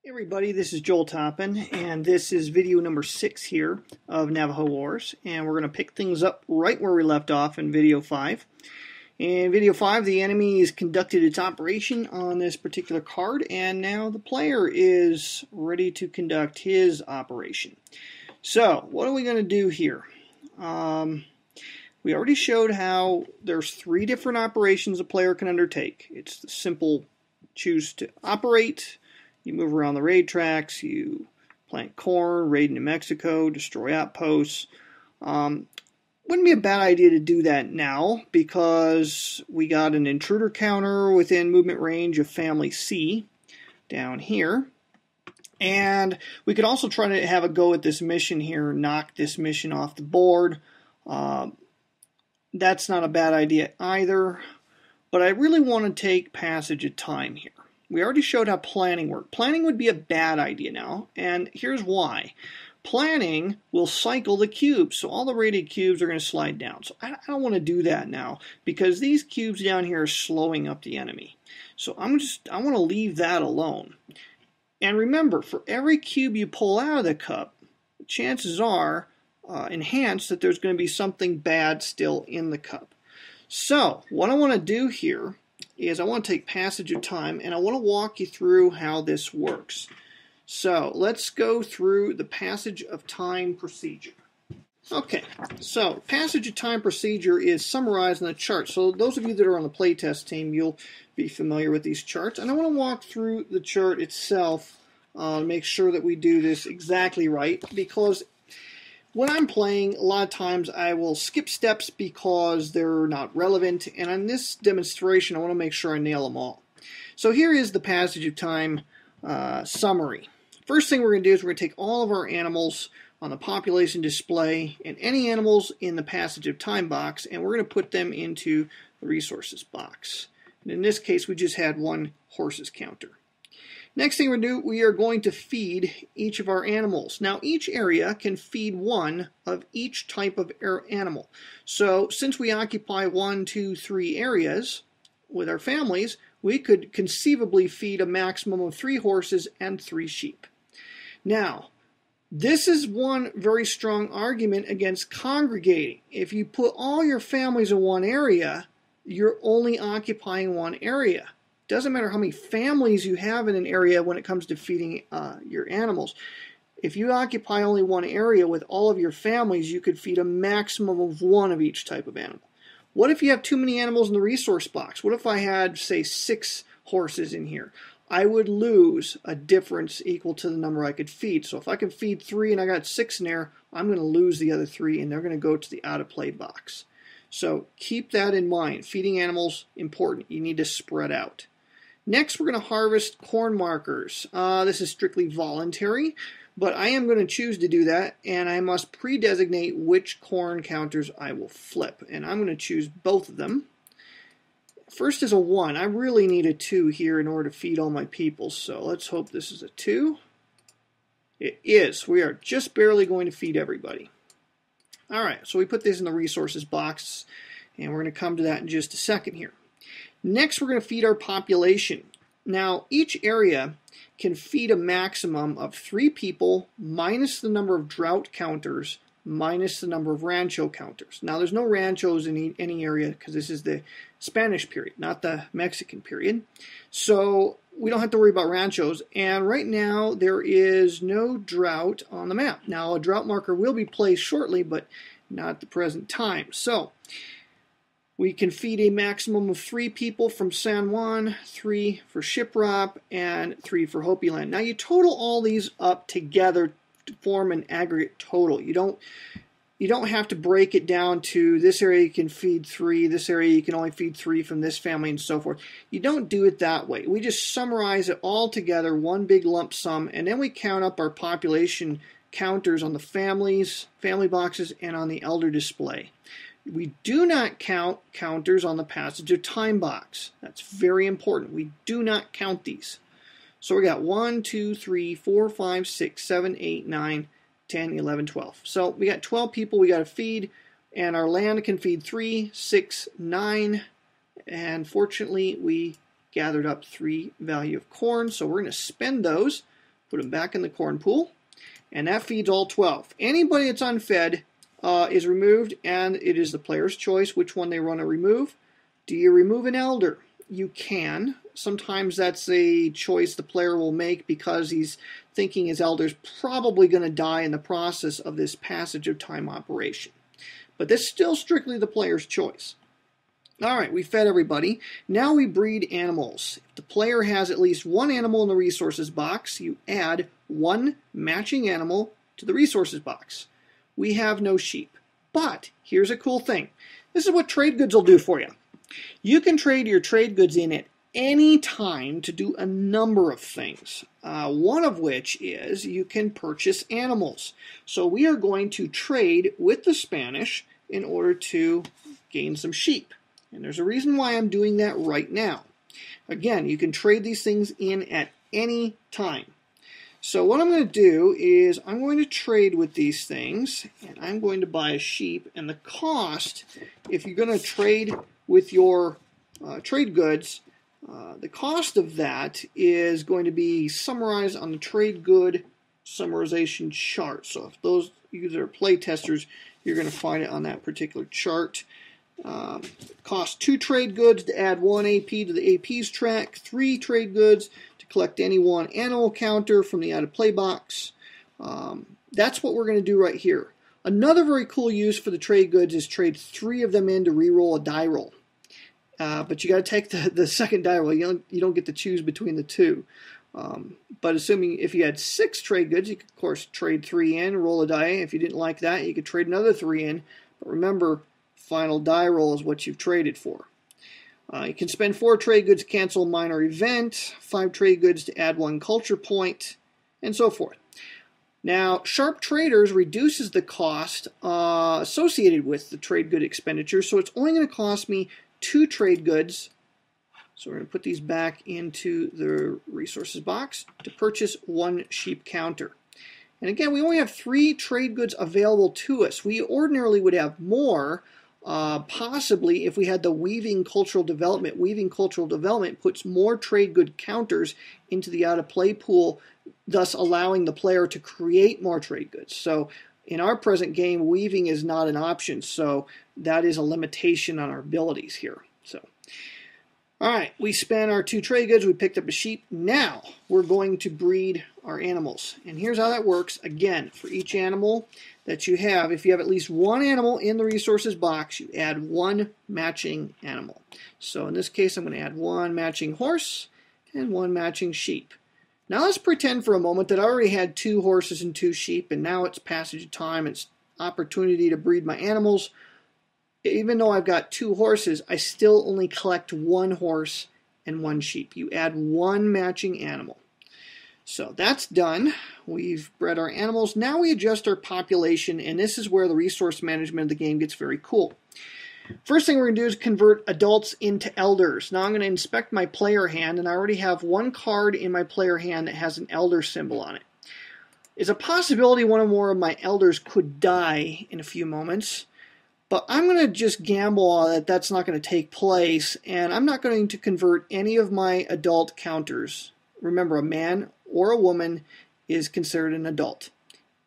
Hey everybody, this is Joel Toppin, and this is video number 6 here of Navajo Wars, and we're going to pick things up right where we left off in video 5. In video 5, the enemy has conducted its operation on this particular card, and now the player is ready to conduct his operation. So, what are we going to do here? We already showed how there's 3 different operations a player can undertake. It's the simple choose to operate. You move around the raid tracks, you plant corn, raid New Mexico, destroy outposts. Wouldn't be a bad idea to do that now because we got an intruder counter within movement range of family C down here. And we could also try to have a go at this mission here, knock this mission off the board. That's not a bad idea either, but I really want to take passage of time here. We already showed how planning worked. Planning would be a bad idea now, and here's why. Planning will cycle the cubes, so all the rated cubes are going to slide down. So I don't want to do that now because these cubes down here are slowing up the enemy. So I want to leave that alone. And remember, for every cube you pull out of the cup, chances are enhanced that there's going to be something bad still in the cup. So what I want to do here is I want to take passage of time and I want to walk you through how this works. So let's go through the passage of time procedure. Okay, so passage of time procedure is summarized in the chart. So those of you that are on the playtest team, you'll be familiar with these charts. And I want to walk through the chart itself to make sure that we do this exactly right, because when I'm playing, a lot of times I will skip steps because they're not relevant, and on this demonstration I want to make sure I nail them all. So here is the passage of time summary. First thing we're going to do is we're going to take all of our animals on the population display and any animals in the passage of time box, and we're going to put them into the resources box. And in this case we just had one horses counter. Next thing we are going to feed each of our animals. Now each area can feed one of each type of animal. So since we occupy 1, 2, 3 areas with our families, we could conceivably feed a maximum of 3 horses and 3 sheep. Now, this is one very strong argument against congregating. If you put all your families in one area, you're only occupying one area. Doesn't matter how many families you have in an area when it comes to feeding your animals. If you occupy only one area with all of your families, you could feed a maximum of 1 of each type of animal. What if you have too many animals in the resource box? What if I had, say, 6 horses in here? I would lose a difference equal to the number I could feed. So if I can feed 3 and I got 6 in there, I'm going to lose the other 3 and they're going to go to the out of play box. So keep that in mind. Feeding animals, important. You need to spread out. Next, we're going to harvest corn markers. This is strictly voluntary, but I am going to choose to do that, and I must pre-designate which corn counters I will flip, and I'm going to choose both of them. First is a 1. I really need a 2 here in order to feed all my people, so let's hope this is a 2. It is. We are just barely going to feed everybody. All right, so we put this in the resources box, and we're going to come to that in just a second here. Next, we're going to feed our population. Now, each area can feed a maximum of 3 people minus the number of drought counters minus the number of rancho counters. Now, there's no ranchos in any area because this is the Spanish period, not the Mexican period. So we don't have to worry about ranchos. And right now, there is no drought on the map. Now, a drought marker will be placed shortly, but not at the present time. So we can feed a maximum of 3 people from San Juan, 3 for Shiprop, and 3 for Hopi Land. Now you total all these up together to form an aggregate total. You don't have to break it down to this area you can feed 3, this area you can only feed 3 from this family, and so forth. You don't do it that way. We just summarize it all together, one big lump sum, and then we count up our population counters on the family boxes, and on the elder display. We do not count counters on the passage of time box. That's very important. We do not count these. So we got 1, 2, 3, 4, 5, 6, 7, 8, 9, 10, 11, 12. So we got 12 people we got to feed, and our land can feed 3, 6, 9, and fortunately we gathered up 3 value of corn, so we're going to spend those put them back in the corn pool, and that feeds all 12. Anybody that's unfed is removed, and it is the player's choice which one they want to remove. Do you remove an elder? You can. Sometimes that's a choice the player will make because he's thinking his elder's probably going to die in the process of this passage of time operation. But this is still strictly the player's choice. All right, we fed everybody. Now we breed animals. If the player has at least one animal in the resources box, you add one matching animal to the resources box. We have no sheep. But here's a cool thing. This is what trade goods will do for you. You can trade your trade goods in at any time to do a number of things. One of which is you can purchase animals. So we are going to trade with the Spanish in order to gain some sheep. And there's a reason why I'm doing that right now. Again, you can trade these things in at any time. So what I'm going to do is I'm going to trade with these things, and I'm going to buy a sheep. And the cost, if you're going to trade with your trade goods, the cost of that is going to be summarized on the trade good summarization chart. So if those you that are play testers, you're going to find it on that particular chart. Cost 2 trade goods to add 1 AP to the AP's track, 3 trade goods to collect any 1 animal counter from the out of play box. That's what we're going to do right here. Another very cool use for the trade goods is trade 3 of them in to re-roll a die roll. But you got to take the second die roll. You don't get to choose between the two. But assuming if you had 6 trade goods, you could of course trade 3 in, roll a die. If you didn't like that, you could trade another 3 in. But remember, final die roll is what you've traded for. You can spend 4 trade goods to cancel a minor event, 5 trade goods to add 1 culture point, and so forth. Now, Sharp Traders reduces the cost associated with the trade good expenditure, so it's only going to cost me 2 trade goods. So we're going to put these back into the resources box to purchase 1 sheep counter. And again, we only have 3 trade goods available to us. We ordinarily would have more, possibly if we had the weaving cultural development. Weaving cultural development puts more trade good counters into the out of play pool, thus allowing the player to create more trade goods. So in our present game, weaving is not an option, so that is a limitation on our abilities here. So, all right, we spent our 2 trade goods, we picked up a sheep. Now we're going to breed our animals. And here's how that works. Again, for each animal that you have, if you have at least 1 animal in the resources box, you add 1 matching animal. So in this case, I'm going to add 1 matching horse and 1 matching sheep. Now let's pretend for a moment that I already had 2 horses and 2 sheep, and now it's passage of time, it's opportunity to breed my animals. Even though I've got 2 horses, I still only collect 1 horse and 1 sheep. You add 1 matching animal. So that's done. We've bred our animals. Now we adjust our population, and this is where the resource management of the game gets very cool. First thing we're going to do is convert adults into elders. Now I'm going to inspect my player hand, and I already have 1 card in my player hand that has an elder symbol on it. It's a possibility one or more of my elders could die in a few moments, but I'm going to just gamble that that's not going to take place, and I'm not going to convert any of my adult counters. Remember, a man or a woman is considered an adult.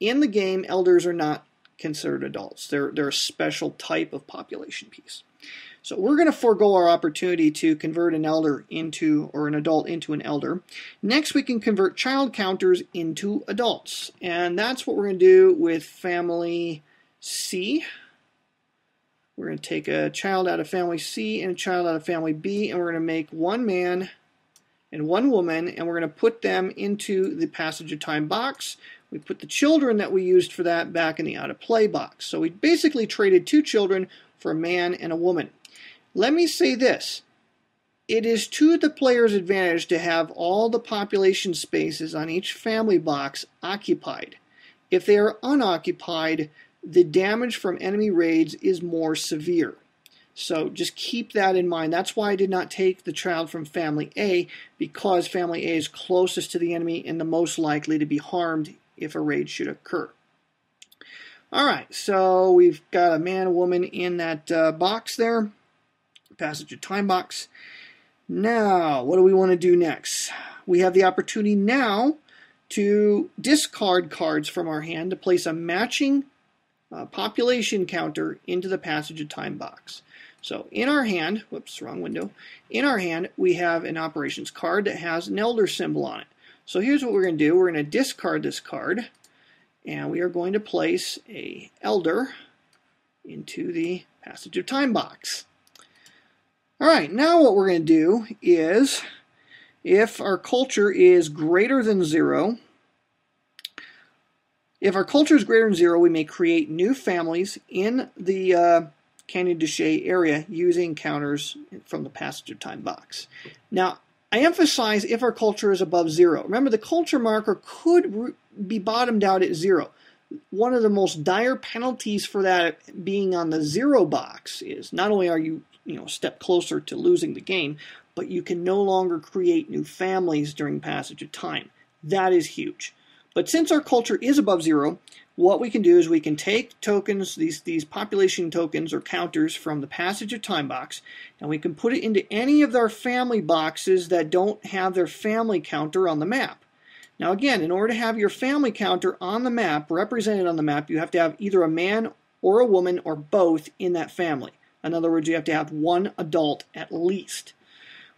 In the game, elders are not considered adults. They're a special type of population piece. So we're going to forego our opportunity to convert an elder into, or an adult into an elder. Next, we can convert child counters into adults. And that's what we're going to do with family C. We're going to take a child out of family C and a child out of family B, and we're going to make 1 man and 1 woman, and we're going to put them into the passage of time box. We put the children that we used for that back in the out of play box. So we basically traded 2 children for a man and a woman. Let me say this. It is to the player's advantage to have all the population spaces on each family box occupied. If they are unoccupied, the damage from enemy raids is more severe. So just keep that in mind. That's why I did not take the child from family A, because family A is closest to the enemy and the most likely to be harmed if a raid should occur. All right, so we've got a man and woman in that box there, passage of time box. Now, what do we want to do next? We have the opportunity now to discard cards from our hand to place a matching population counter into the passage of time box. So in our hand, whoops, wrong window. In our hand, we have an operations card that has an elder symbol on it. So here's what we're going to do. We're going to discard this card, and we are going to place a elder into the passage of time box. All right, now what we're going to do is, if our culture is greater than 0, we may create new families in the Canyon de Chelly area using counters from the passage of time box. Now, I emphasize if our culture is above 0. Remember, the culture marker could be bottomed out at 0. One of the most dire penalties for that being on the 0 box is not only are you a step closer to losing the game, but you can no longer create new families during passage of time. That is huge. But since our culture is above 0, what we can do is we can take tokens, these population tokens or counters from the passage of time box, and we can put it into any of our family boxes that don't have their family counter on the map. Now again, in order to have your family counter on the map, represented on the map, you have to have either a man or a woman or both in that family. In other words, you have to have one adult at least.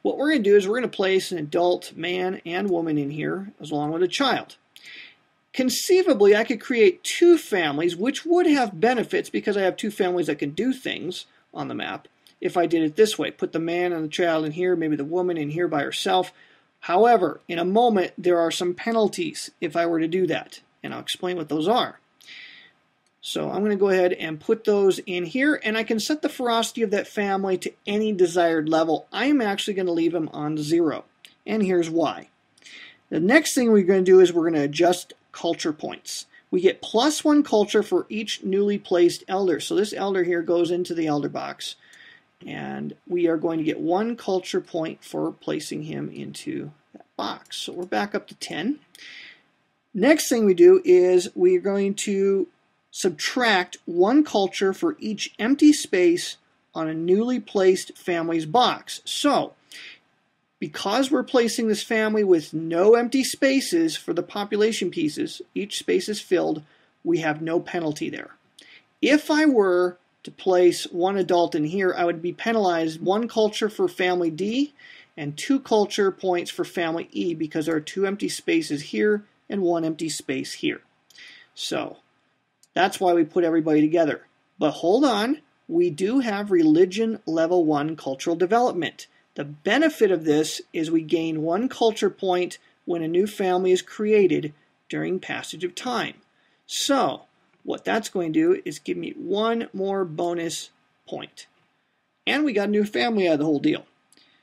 What we're going to do is we're going to place an adult man and woman in here along with a child. Conceivably, I could create 2 families, which would have benefits because I have 2 families that can do things on the map if I did it this way. Put the man and the child in here, maybe the woman in here by herself. However, in a moment, there are some penalties if I were to do that, and I'll explain what those are. So I'm going to go ahead and put those in here, and I can set the ferocity of that family to any desired level. I'm actually going to leave them on 0, and here's why. The next thing we're going to do is we're going to adjust culture points. We get +1 culture for each newly placed elder. So this elder here goes into the elder box, and we are going to get 1 culture point for placing him into that box. So we're back up to 10. Next thing we do is we're going to subtract 1 culture for each empty space on a newly placed family's box. So because we're placing this family with no empty spaces for the population pieces, each space is filled, we have no penalty there. If I were to place 1 adult in here, I would be penalized 1 culture for family D and 2 culture points for family E because there are 2 empty spaces here and 1 empty space here. So that's why we put everybody together. But hold on, we do have religion level 1 cultural development. The benefit of this is we gain 1 culture point when a new family is created during passage of time. So what that's going to do is give me 1 more bonus point. And we got a new family out of the whole deal.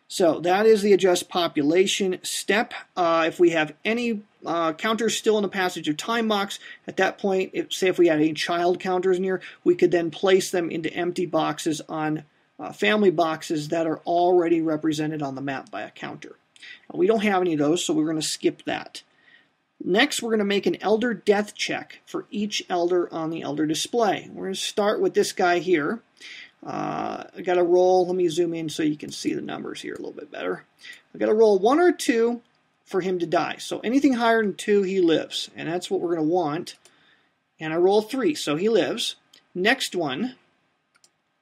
So that is the adjust population step. If we have any counters still in the passage of time box, at that point, say if we had any child counters in here, we could then place them into empty boxes on family boxes that are already represented on the map by a counter. We don't have any of those, so we're going to skip that. Next, we're going to make an elder death check for each elder on the elder display. We're going to start with this guy here. I got to roll, let me zoom in so you can see the numbers here a little bit better. I got to roll 1 or 2 for him to die. So anything higher than 2, he lives, and that's what we're going to want. And I roll 3, so he lives. Next one,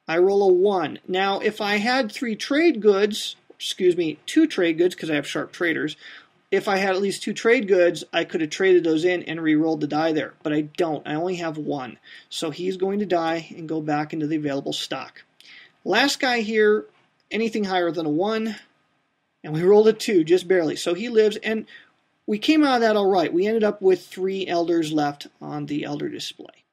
I roll a 1. Now, if I had 2 trade goods, because I have sharp traders, if I had at least 2 trade goods, I could have traded those in and re-rolled the die there, but I don't. I only have 1. So he's going to die and go back into the available stock. Last guy here, anything higher than a 1, and we rolled a 2, just barely. So he lives, and we came out of that all right. We ended up with 3 elders left on the elder display.